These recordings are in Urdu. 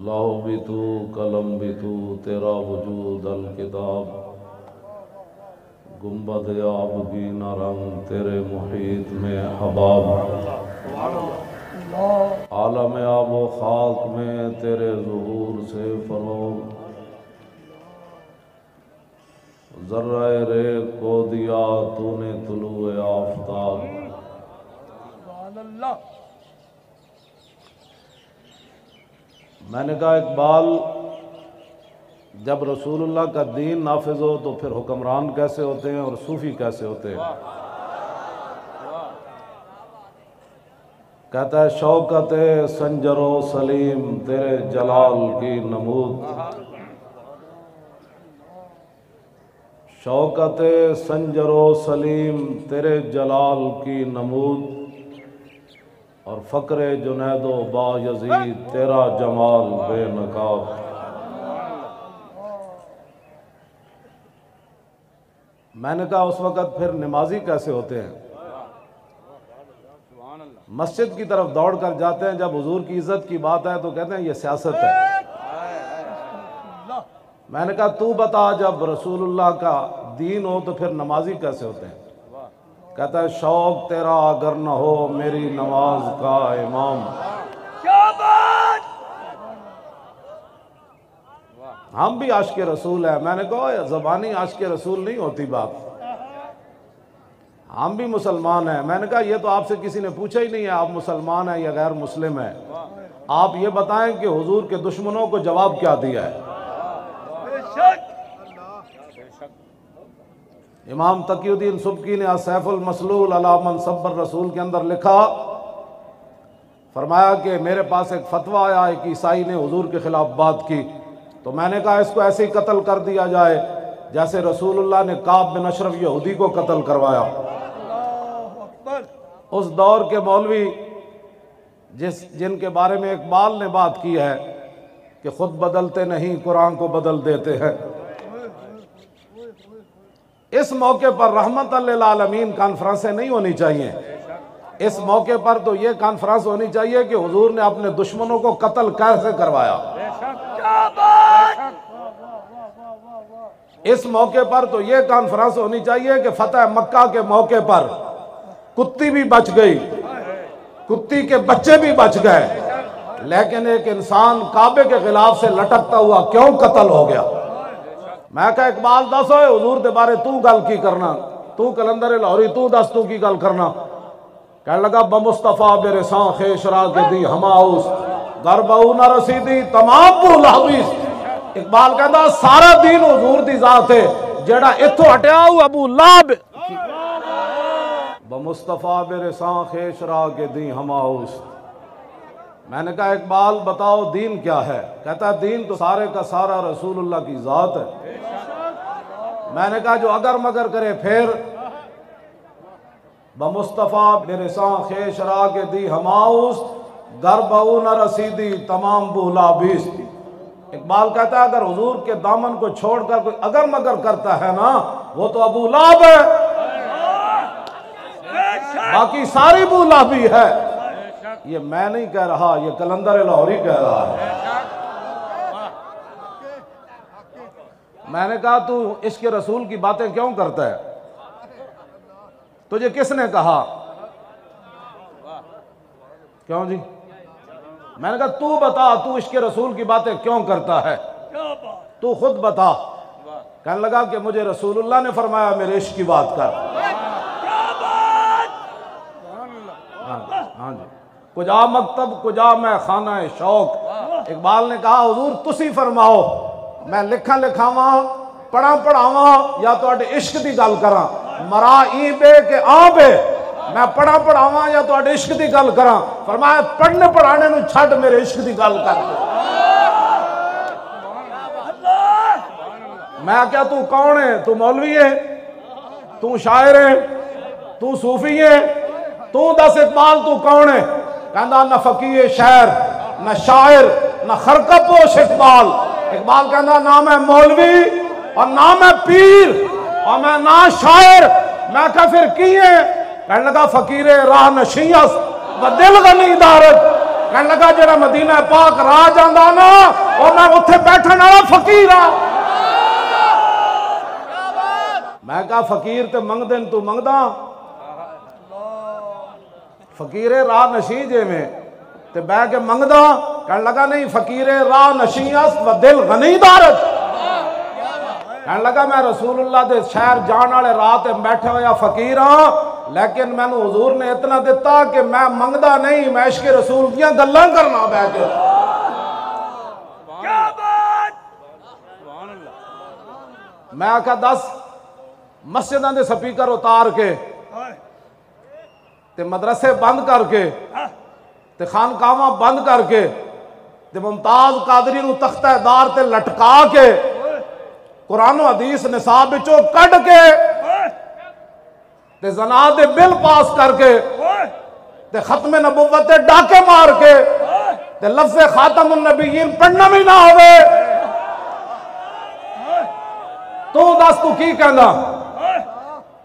لاؤ بھی تو قلم بھی تو تیرا وجود الکتاب، گنبد آبگینہ رنگ تیرے محیط میں حباب، عالم آب و خاک میں تیرے ظہور سے فروغ، ذرہ ریگ کو دیا تو نے طلوع آفتاب۔ میں نے کہا اقبال، جب رسول اللہ کا دین نافذ ہو تو پھر حکمران کیسے ہوتے ہیں اور صوفی کیسے ہوتے ہیں؟ کہتا ہے شوکت سنجر و سلیم تیرے جلال کی نمود، شوکت سنجر و سلیم تیرے جلال کی نمود، اور فقر جنید و بایزید تیرا جمال بے نقاب۔ میں نے کہا اس وقت پھر نمازی کیسے ہوتے ہیں؟ مسجد کی طرف دوڑ کر جاتے ہیں، جب حضور کی عزت کی بات ہے تو کہتے ہیں یہ سیاست ہے۔ میں نے کہا تو بتا، جب رسول اللہ کا دین ہو تو پھر نمازی کیسے ہوتے ہیں؟ کہتا ہے شوق تیرا اگر نہ ہو میری نماز کا امام۔ ہم بھی عاشق رسول ہیں۔ میں نے کہا زبانی عاشق رسول نہیں ہوتی بات، ہم بھی مسلمان ہیں۔ میں نے کہا یہ تو آپ سے کسی نے پوچھا ہی نہیں ہے آپ مسلمان ہیں یا غیر مسلم ہیں، آپ یہ بتائیں کہ حضور کے دشمنوں کو جواب کیا دیا ہے؟ امام تقی الدین سبکی نے سیف المسلول علی من سب الرسول کے اندر لکھا، فرمایا کہ میرے پاس ایک فتویٰ آیا، ایک عیسائی نے حضور کے خلاف بات کی، تو میں نے کہا اس کو ایسے ہی قتل کر دیا جائے جیسے رسول اللہ نے کعب بن اشرف یہودی کو قتل کروایا۔ اس دور کے مولوی جن کے بارے میں اقبال نے بات کی ہے کہ خود بدلتے نہیں قرآن کو بدل دیتے ہیں، اس موقع پر رحمت للعالمین کانفرنسیں نہیں ہونی چاہیے۔ اس موقع پر تو یہ کانفرنس ہونی چاہیے کہ حضور نے اپنے دشمنوں کو قتل کیسے کروایا۔ اس موقع پر تو یہ کانفرنس ہونی چاہیے کہ فتح مکہ کے موقع پر کتی بھی بچ گئی، کتی کے بچے بھی بچ گئے، لیکن ایک انسان کعبے کے خلاف سے لٹکتا ہوا کیوں قتل ہو گیا؟ میں کہا اقبال دس ہوئے حضور دے بارے تو گل کی کرنا، تو کلندر لاہوری تو دس تو کی گل کرنا؟ کہنے لگا بمصطفیٰ برساں خیش را کے دی ہماؤس گربہو نہ رسیدی تمام بولابیس۔ اقبال کہتا سارا دین حضور دی ذات ہے، جیڑا اتھو ہٹیا ہوا ابو لہب بمصطفیٰ برساں خیش را کے دی ہماؤس۔ میں نے کہا اقبال بتاؤ دین کیا ہے؟ کہتا ہے دین تو سارے کا سارا رسول اللہ کی ذات ہے۔ میں نے کہا جو اگر مگر کرے پھر بمصطفیٰ برساں خیش را کے دی ہماؤس گربہو نہ رسیدی تمام بولا بیس۔ اقبال کہتا ہے اگر حضور کے دامن کو چھوڑ کر کوئی اگر مگر کرتا ہے نا وہ تو ابو لہب ہے، باقی ساری بولا بھی ہے۔ یہ میں نہیں کہہ رہا، یہ کلندر لاہوری کہہ رہا ہے۔ میں نے کہا تو عشق رسول کی باتیں کیوں کرتا ہے؟ تجھے کس نے کہا؟ کیوں جی؟ میں نے کہا تو بتا تو عشق رسول کی باتیں کیوں کرتا ہے؟ تو خود بتا۔ کہنے لگا کہ مجھے رسول اللہ نے فرمایا میرے عشق کی بات کر۔ ہاں جی، کجا مکتب کجا میں خانہ شوق۔ اقبال نے کہا حضور تسی فرماؤ، میں لکھاں لکھاواں پڑھاں پڑھاواں یا تو اٹھے عشق دی گل کراں، مرا ای بے کہ آن بے، میں پڑھاں پڑھاواں یا تو اٹھے عشق دی گل کراں۔ فرمایا پڑھنے پڑھانے نو چھٹ میرے عشق دی گل کر۔ میں کیا تو کون ہے؟ تو مولوی ہے، تو شاعر ہے، تو صوفی ہے، تو دس اقبال تو کون ہے؟ کہندہ نہ فقیہ شعر نہ شاعر نہ خرقہ پوش اقبال۔ اقبال کہندہ نہ میں مولوی اور نہ میں پیر اور میں نہ شاعر، میں کہا پھر کی ہے؟ کہنے لگا فقیر راہ نشیس و دل غنی دارت۔ کہنے لگا جڑا مدینہ پاک راہ جاندا نا او میں اوتھے بیٹھن والا فقیر ہاں۔ میں کہا فقیر تے منگ دین تو منگدا فقیر راہ نشیں جے میں تے بہ کے منگدا کہنے لگا نہیں فقیر راہ نشیں اس و دل غنی دارت کہنے لگا میں رسول اللہ دے شہر جان والے راہ تے بیٹھے ہویا فقیر ہاں لیکن میں نے حضور نے اتنا دیتا کہ میں منگدا نہیں میں عشق رسول دیاں گلاں کرنا بہ کے میں آکھا 10 مسجداں دے سپیکر اتار کے تے مدرسے بند کر کے تے خانقاہاں بند کر کے تے ممتاز قادری نو تختہ دار تے لٹکا کے قرآن و حدیث نصاب وچوں کڈ کے تے زنا دے بل پاس کر کے تے ختم نبوت تے ڈاکے مار کے تے لفظ خاتم النبیین پڑھنا بھی نہ ہوئے تو دس تو کی کہنا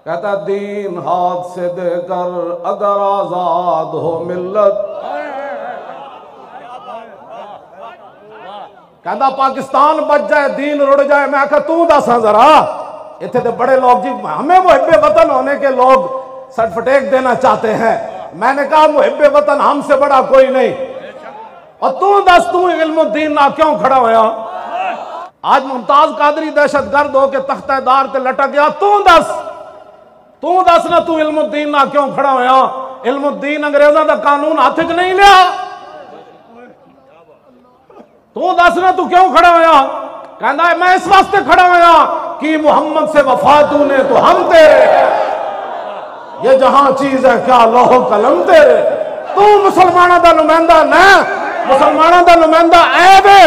کہتا دین ہاتھ سے دے کر اگر آزاد ہو ملت کہتا پاکستان بچ جائے دین رڑ جائے میں کہا تو دساں ذرا اتنے تو بڑے لوگ جی ہمیں محب وطن ہونے کے لوگ سرٹیفکیٹ دینا چاہتے ہیں میں نے کہا محب وطن ہم سے بڑا کوئی نہیں اور تو دس تو علم الدین نہ کیوں کھڑا ہویا آج ممتاز قادری دہشت گرد ہو کے تختہ دار تے لٹک گیا تو دس نہ تو علم الدین نہ کیوں کھڑا ہویا علم الدین انگریزاں دا قانون ہاتھ وچ نہیں لیا تو دس نہ تو کیوں کھڑا ہویا کہندا ہے میں اس واسطے کھڑا ہویا کہ محمد سے وفا تو نے تو ہم تیرے یہ جہاں چیز ہے کیا لوح و قلم تیرے تو مسلمانوں دا نمائندہ نہ مسلمانوں دا نمائندہ عیب ہے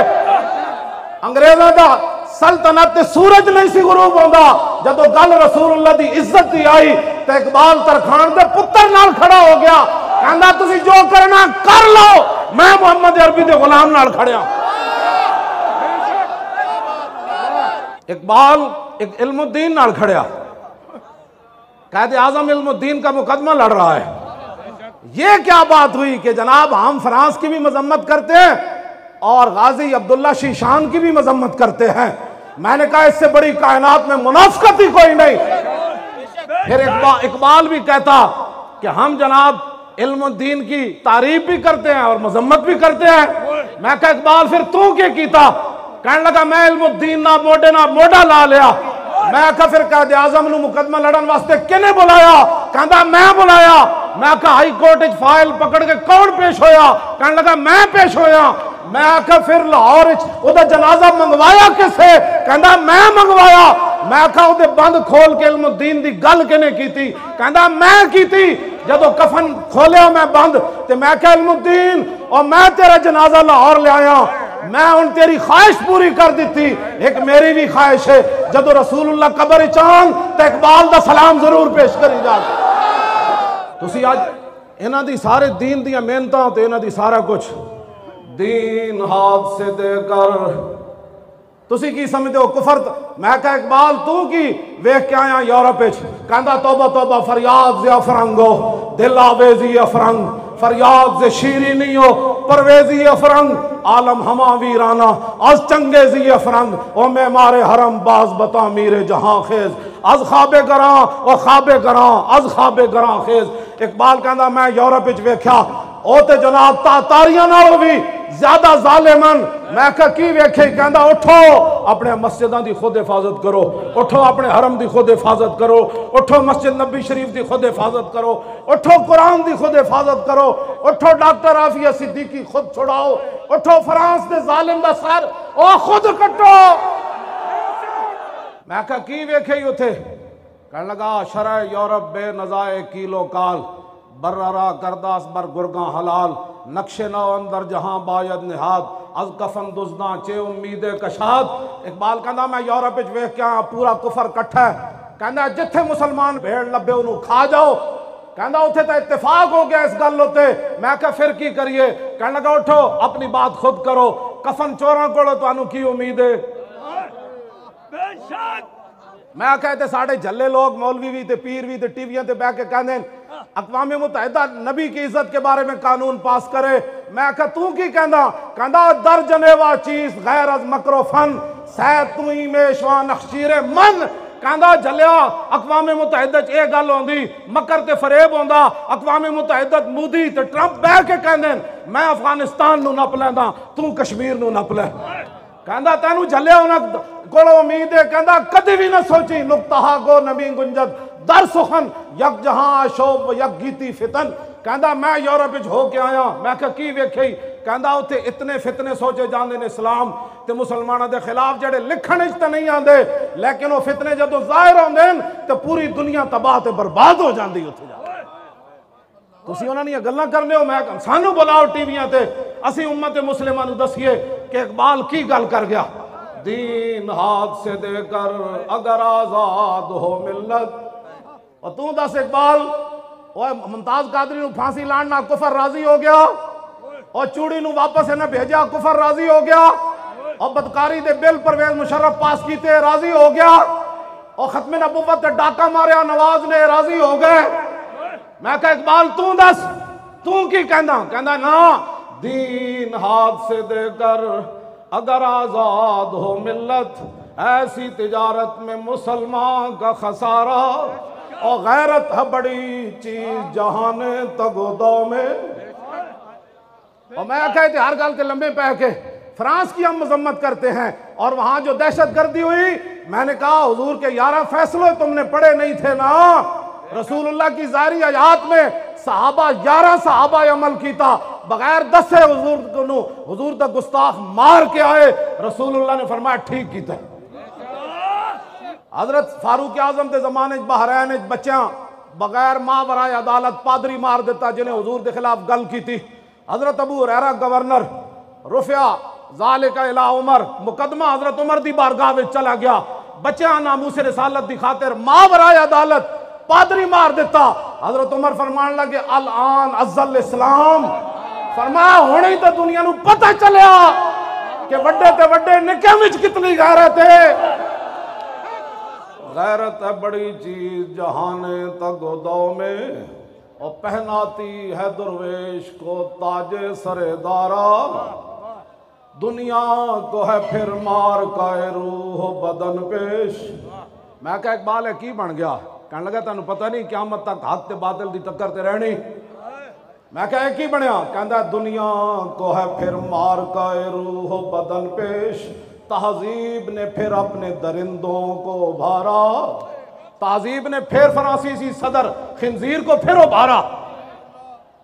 انگریزاں دا سلطنت سورج نہیں سی غروب ہوندا جدو گل رسول اللہ دی عزت دی آئی تے اقبال ترکھان دے پتر نال کھڑا ہو گیا کہندا تسی جو کرنا کر لو میں محمد عربی دے غلام نال کھڑیا اقبال ایک علم الدین نال کھڑیا قائد اعظم علم الدین کا مقدمہ لڑ رہا ہے یہ کیا بات ہوئی کہ جناب ہم فرانس کی بھی مذمت کرتے ہیں اور غازی عبداللہ شیشان کی بھی مذمت کرتے ہیں میں نے کہا اس سے بڑی کائنات میں منافقت ہی کوئی نہیں پھر اقبال بھی کہتا کہ ہم جناب علم الدین کی تعریف بھی کرتے ہیں اور مذمت بھی کرتے ہیں میں کہا اقبال پھر تو کیا کیتا کہنے لگا میں علم الدین نہ موڈا لا لیا میں کہا پھر قائد اعظم نو مقدمہ لڑن واسطے کنے بلایا کہندا میں بلایا میں کہا ہائی کورٹ وچ فائل پکڑ کے کون پیش ہویا کہنے لگا میں پیش ہویا میں آکھا پھر لاہور او دا جنازہ منگوایا کسے کہندا میں منگوایا میں آکھا او دے بند کھول کے علم الدین دی گل کنے کیتی کہندا میں کیتی جدو کفن کھولیا میں بند تے میں کہا علم الدین اور میں تیرا جنازہ لاہور لے آیا میں ان تیری خواہش پوری کر دیتی ایک میری بھی خواہش ہے جدو رسول اللہ قبر چاند تے اقبال دا سلام ضرور پیش کری جا تسی آج انہاں دی سارے دین دیاں محنتاں تے انہاں دی سارا کچھ دین ہاتھ سے دے کر تسی کی سمجھتے ہو کفر میں کہا اقبال تو کی ویکھ کے آیا یورپ وچ کہندا توبہ توبہ فریاد زی افرنگو دل آویزی افرنگ فریاد زی شیرینی ہو پرویزی افرنگ عالم ہما ویرانہ از چنگیزی افرنگ او میں مارے حرم باز بتا میرے جہاں خیز از خواب گراں او خواب گراں از خواب گراں خیز اقبال کہندا میں یورپ وچ ویکھیا او تے جناب تاتاریاں نالوں بھی زیادہ ظالمن میں کہا کی ویکھے کہندا اٹھو اپنے مسجداں دی خود حفاظت کرو اٹھو اپنے حرم دی خود حفاظت کرو اٹھو مسجد نبی شریف دی خود حفاظت کرو اٹھو قرآن دی خود حفاظت کرو اٹھو ڈاکٹر عافیہ صدیقی خود چھڑاؤ اٹھو فرانس دے ظالم دا سر او خود کٹو میں کہا کی ویکھے ہی اتھے کہنے لگا شرع یورپ بے نزائے کیلو کال بررا کرداس بر گرگاں حلال نقش نو اندر جہاں باید نہاد از کفن دزداں چے امید کشاد اقبال کہندا میں یورپ وچ ویکھ کے پورا کفر کٹھا ہے کہندا جتھے مسلمان بھیڑ لبے انہوں کھا جاؤ کہندا اتھے تا اتفاق ہو گیا اس گل ہوتے میں کہا پھر کی کریے کہنے لگا اٹھو اپنی بات خود کرو کفن چوراں کولو تانوں کی امید ہے بے شک میں کہتے ساڑھے جھلے لوگ مولوی بھی تے پیر بھی تے ٹی ویاں تے بیٹھ کے کہندے اقوام متحدہ نبی کی عزت کے بارے میں قانون پاس کرے. میں کہا تو کی کہندا در جنیوا چیز غیر از مکر و فن سید تو ہی میشوان نخشیر من. کہندا جلیا اقوام متحدہ اے گل ہوندی مکر تے فریب ہوندا اقوام متحدہ مودی تے ٹرمپ بہ کے کہندے میں افغانستان نو نپ لیندا تو کشمیر نو نپ لے. کہندا تینوں جھلیا انہاں کولو امید ہے. کہندا کدی بھی نہ سوچی نقطہ گو نبی گنجد در سخن یک جہاں شوب و یک گیتی فتن. کہندا میں یورپ وچ ہو کے آیا. میں کہا کی ویکھی؟ کہندا اوتھے اتنے فتنے سوچے جاندے نے اسلام تے مسلماناں دے خلاف جڑے لکھن وچ تے نہیں آندے لیکن وہ فتنے جدوں ظاہر ہوندے تے پوری دنیا تباہ تے برباد ہو جاندی اوتھے جا. تسی انہاں دی گلاں کرنے ہو. میں سانو بلاؤ ٹی ویاں تے اسی امت مسلمہ نو دسیے کہ اقبال کی گل کر گیا. دین ہاتھ سے دے کر اگر آزاد ہو ملت. اور تو دس اقبال ممتاز قادری نو پھانسی لاننا کفر راضی ہو گیا اور چوڑی نو واپس نہ بھیجا کفر راضی ہو گیا اور بدکاری دے بل پرویز مشرف پاس کیتے راضی ہو گیا اور ختم نبوت تے ڈاکہ ماریا نواز نے راضی ہو گئے. میں کہا اقبال تو دس تو کی کہندا نا دین ہاتھ سے دے کر اگر آزاد ہو ملت ایسی تجارت میں مسلمان کا خسارہ اور غیرت ہے بڑی چیز جہان تگودو میں. اور میں کہتے ہر گل کے لمبے پہ کے فرانس کی ہم مذمت کرتے ہیں اور وہاں جو دہشت گردی ہوئی میں نے کہا حضور کے 11 فیصلے تم نے پڑھے نہیں تھے نا. رسول اللہ کی ظاہری حیات میں 11 صحابہ عمل کیتا بغیر دسے حضور تک گستاخ مار کے آئے. رسول اللہ نے فرمایا ٹھیک کیتا. حضرت فاروق اعظم دے زمانے بحرین بچیاں بغیر ماں برائے عدالت پادری مار دیتا جنہیں حضور دے خلاف گل کی تھی. حضرت ابو ہریرہ گورنر رفع ذالک الی عمر مقدمہ حضرت عمر دی بارگاہ میں چلا گیا. بچیاں ناموس رسالت دی خاطر ماں برائے عدالت پادری مار دیتا. حضرت عمر فرمان لگے الان ازل اسلام. فرمایا ہونے ہی تو دنیا نو پتہ چلیا کہ وڈے تے وڈے نکے وچ کتنی غیرت ہے. غیرت ہے بڑی چیز جہان تگودو میں اور پہناتی ہے درویش کو تاج سر دارا. دنیا کو ہے پھر مار کا روح بدن پیش. میں کہا اقبال ہے کی بن گیا؟ کہنے لگا تینوں پتہ نہیں قیامت تک حق تے باطل دی ٹکر تے رہنی. میں کہا کی بنیا؟ کہندا دنیا کو ہے پھر مار کا روح بدن پیش. تہذیب نے پھر اپنے درندوں کو ابھارا. تہذیب نے پھر فرانسیسی صدر خنزیر کو پھر ابھارا.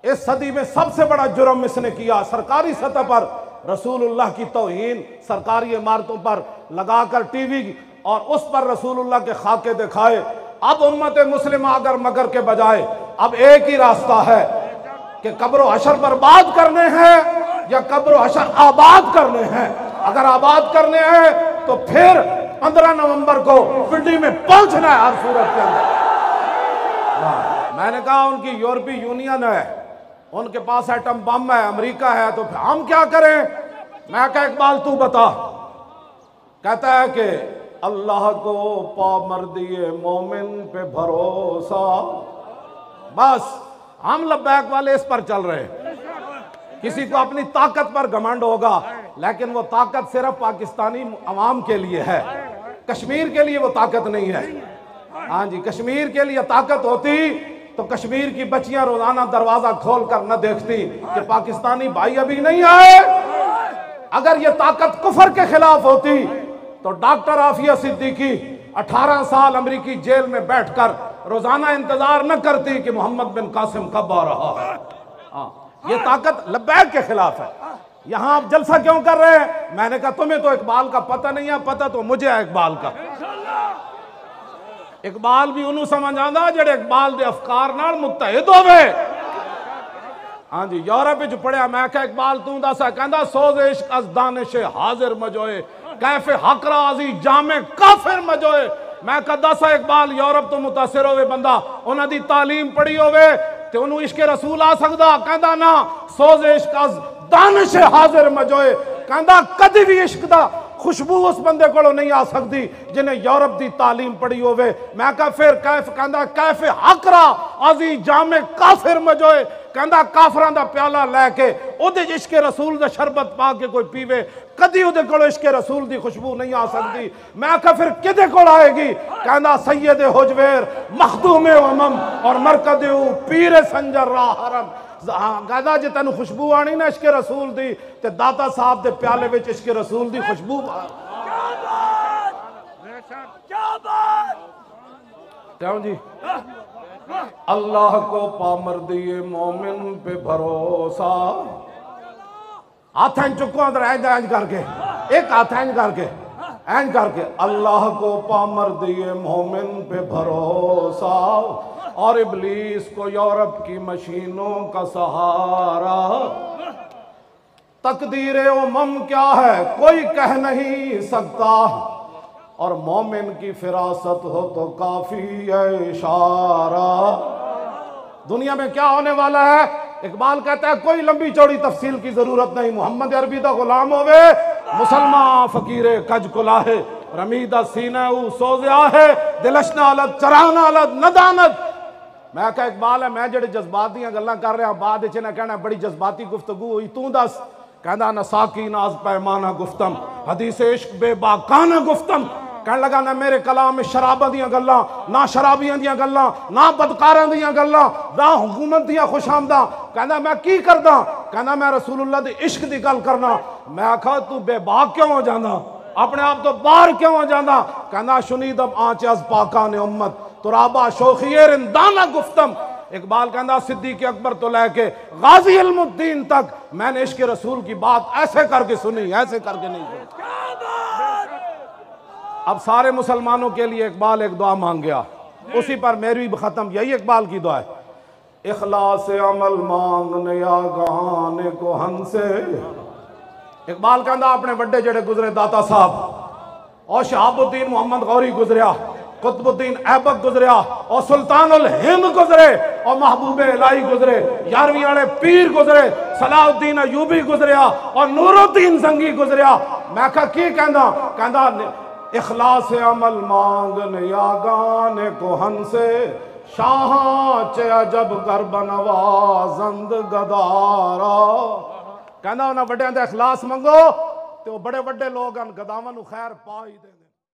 اس صدی میں سب سے بڑا جرم اس نے کیا سرکاری سطح پر رسول اللہ کی توہین سرکاری عمارتوں پر لگا کر ٹی وی اور اس پر رسول اللہ کے خاکے دکھائے. اب امت مسلمہ اگر مگر کے بجائے اب ایک ہی راستہ ہے کہ قبر و حشر برباد کرنے ہیں یا قبر و حشر آباد کرنے ہیں. اگر آباد کرنے ہیں تو پھر 15 نومبر کو پنڈی میں پہنچنا ہے ہر صورت کے اندر. میں نے کہا ان کی یورپی یونین ہے ان کے پاس ایٹم بم ہے امریکہ ہے تو پھر ہم کیا کریں؟ میں کہا اقبال تو بتا. کہتا ہے کہ اللہ کو پامردی مومن پہ بھروسہ. بس ہم لبیک والے اس پر چل رہے ہیں. کسی کو اپنی طاقت پر گھمنڈ ہوگا لیکن وہ طاقت صرف پاکستانی عوام کے لیے ہے. کشمیر کے لیے وہ طاقت نہیں ہے. ہاں جی کشمیر کے لیے طاقت ہوتی تو کشمیر کی بچیاں روزانہ دروازہ کھول کر نہ دیکھتی کہ پاکستانی بھائی ابھی نہیں آئے. اگر یہ طاقت کفر کے خلاف ہوتی تو ڈاکٹر عافیہ صدیقی 18 سال امریکی جیل میں بیٹھ کر روزانہ انتظار نہ کرتی کہ محمد بن قاسم کب آ رہا ہے. یہ طاقت لبیک کے خلاف ہے. یہاں آپ جلسہ کیوں کر رہے ہیں؟ میں نے کہا تمہیں تو اقبال کا پتہ نہیں ہے. پتہ تو مجھے ہے اقبال کا. اقبال بھی انہوں سمجھ آندا جڑے اقبال دے افکار نال متحد ہوئے. ہاں جی یورپ جو پڑھیا. میں کہا اقبال تو دسا کہندا سوز عشق از دانش حاضر مجوئے کیف حق رازی جامع کافر مجوئے. میں کہا دسا اقبال یورپ تو متاثر ہوئے بندہ انہاں دی تعلیم پڑھی ہوئے تے انہوں عشق رسول آ سکدا. کہندا نا سوز عشق از دانش حاضر مجوئے. کہندا کدی بھی عشق دا خوشبو اس بندے کو نہیں آ سکتی جنہیں یورپ دی تعلیم پڑھی ہوئے. میں کہا پھر کیف کہندا کیف حقرا آزی جامع کافر مجوئے کہندا کافران دا پیالہ لے کے او دے عشق رسول دا شربت پا کے کوئی پیوے کدی او دے کولو عشق رسول دی خوشبو نہیں آ سکتی. میں کہا پھر کدے کول آئے گی کہندا سید حجویر مخدوم امم اور مرکد پیر سنجر راہ حرم. کہندا جے تینوں خوشبو آنی نا عشق رسول دی تے داتا صاحب دے پیالے وچ عشق رسول دی خوشبو کیوں جی. اللہ کو پامردی مومن پہ بھروسہ ہاتھ اینج چکو اندر اینج کر کے ایک ہاتھ اینج کر کے اللہ کو پامردی مومن پہ بھروسہ اور ابلیس کو یورپ کی مشینوں کا سہارا. تقدیر امم کیا ہے کوئی کہہ نہیں سکتا اور مومن کی فراست ہو تو کافی ہے اشارہ. دنیا میں کیا ہونے والا ہے اقبال کہتا ہے کوئی لمبی چوڑی تفصیل کی ضرورت نہیں. محمد عربی دا غلام ہوئے مسلمان فقیر کج کلا ہے رمیدہ سینہ او سوزیا ہے دلشنا علت چرانا علت ندانت. میں کہا اقبال ہے میں جڑے جذبات دیاں گلاں کر رہا بعد اچھے نہ کہنا بڑی جذباتی گفتگو ہوئی تو دس کہنا نہ ساکی ناز پیمانہ گفتم حدیث عشق بے باکانہ گفتم. کہنے لگا نہ میرے کلام میں شرابہ دیاں گلاں نہ شرابیاں دیاں گلاں نہ بدکاراں دیاں گلاں نہ حکومت دیاں خوش آمداں. کہنا میں کی کرداں کہنا میں رسول اللہ دی عشق دی گل کرنا. میں کہا تو بے باک کیوں ہو جانا اپنے آپ تو باہر کیوں ہو جانا. کہنا شنیدم آنچ از پاکان امت ترابہ شوخی رندانہ گفتم. اقبال کہنا صدیق اکبر تو لے کے غازی علم الدین تک میں نے عشق رسول کی بات ایسے کر کے سنی ایسے کر کے نہیں سنی. اب سارے مسلمانوں کے لیے اقبال ایک دعا مانگ گیا اسی پر میری بھی ختم. یہی اقبال کی دعا ہے اخلاص عمل مانگنے آگانے کو ہن سے. اقبال کہنا اپنے بڑے جڑے گزرے داتا صاحب اور شہاب الدین محمد غوری گزریا قطب الدین ایبک گزریا اور سلطان الہند گزرے اور محبوب الہی گزرے 11ویں والے پیر گزرے صلاح الدین ایوبی گزریا اور نور الدین زنگی گزریا. میں کہا کی کہنا اخلاص عمل مانگنے آگانے کو ہن سے شاہاں چے عجب گرب نوازند گدارا. کہنا انہاں بڑے اندے اخلاص منگو تو بڑے بڑے لوگ ان گداواں نو خیر پا ہی دیں.